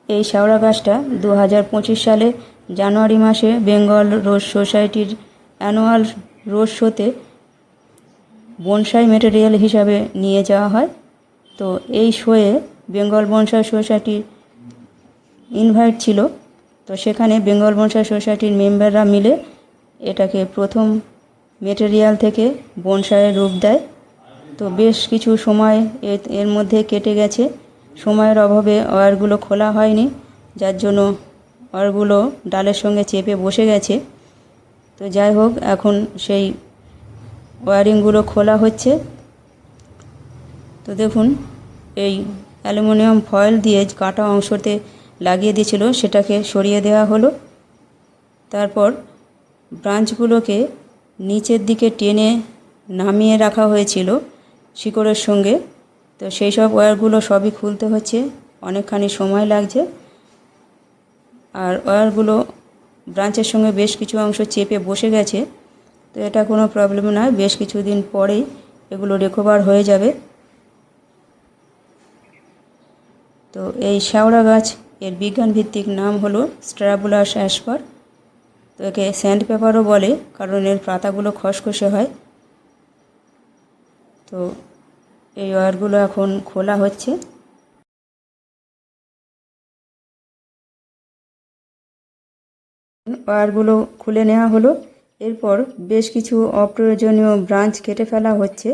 এই শেওড়া গাছটা 2025 সালে জানুয়ারি মাসে বেঙ্গল রোজ সোসাইটির অ্যানুয়াল রোজ শোতে বনসাই ম্যাটেরিয়াল হিসাবে নিয়ে যাওয়া হয়। তো এই শোয়ে বেঙ্গল বনসাই সোসাইটি ইনভাইট ছিল। তো সেখানে বেঙ্গল বনসাই সোসাইটির মেম্বাররা মিলে এটাকে প্রথম ম্যাটেরিয়াল থেকে বনসাইয়ের রূপ দেয়। তো বেশ কিছু সময় এর মধ্যে কেটে গেছে। সময়ের অভাবে ওয়্যারগুলো খোলা হয়নি, যার জন্য ওয়্যারগুলো ডালের সঙ্গে চেপে বসে গেছে। তো যাই হোক, এখন সেই ওয়্যারিংগুলো খোলা হচ্ছে। তো দেখুন, এই অ্যালুমিনিয়াম ফয়েল দিয়ে কাটা অংশতে লাগিয়ে দিয়েছিল, সেটাকে সরিয়ে দেওয়া হলো। তারপর ব্রাঞ্চগুলোকে নিচের দিকে টেনে নামিয়ে রাখা হয়েছিল শিকড়ের সঙ্গে। তো সেই সব ওয়্যারগুলো সবই খুলতে হচ্ছে, অনেকখানি সময় লাগছে। আর ওয়্যারগুলো ব্রাঞ্চের সঙ্গে বেশ কিছু অংশ চেপে বসে গেছে। তো এটা কোনো প্রবলেম নয়, বেশ কিছুদিন পরেই এগুলো রিকভার হয়ে যাবে। তো এই শেওড়া গাছ এর বিজ্ঞানভিত্তিক নাম হলো স্ট্রাবুলাস অ্যাসপার। তো একে স্যান্ড পেপারও বলে, কারণ এর পাতাগুলো খসখসে হয়। তো এই ওয়্যারগুলো এখন খোলা হচ্ছে। ওয়্যারগুলো খুলে নেওয়া হলো। এরপর বেশ কিছু অপ্রয়োজনীয় ব্রাঞ্চ কেটে ফেলা হচ্ছে।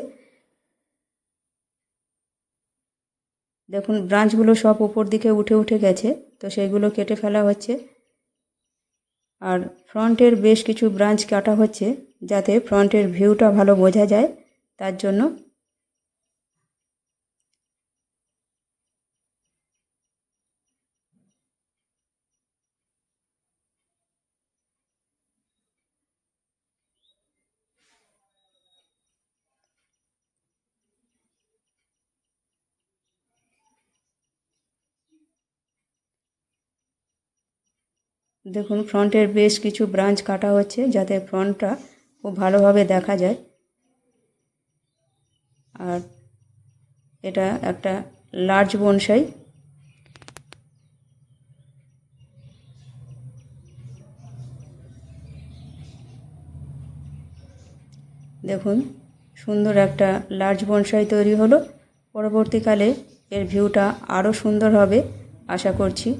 দেখুন, ব্রাঞ্চগুলো সব উপর দিকে উঠে উঠে গেছে, তো সেইগুলো কেটে ফেলা হচ্ছে। আর ফ্রন্টের বেশ কিছু ব্রাঞ্চ কাটা হচ্ছে, যাতে ফ্রন্টের ভিউটা ভালো বোঝা যায়, তার জন্য। দেখুন, ফ্রন্টের বেশ কিছু ব্রাঞ্চ কাটা হচ্ছে, যাতে ফ্রন্টটা খুব ভালোভাবে দেখা যায়। আর এটা একটা লার্জ বনসাই। দেখুন, সুন্দর একটা লার্জ বনসাই তৈরি হলো। পরবর্তীকালে এর ভিউটা আরও সুন্দর হবে আশা করছি।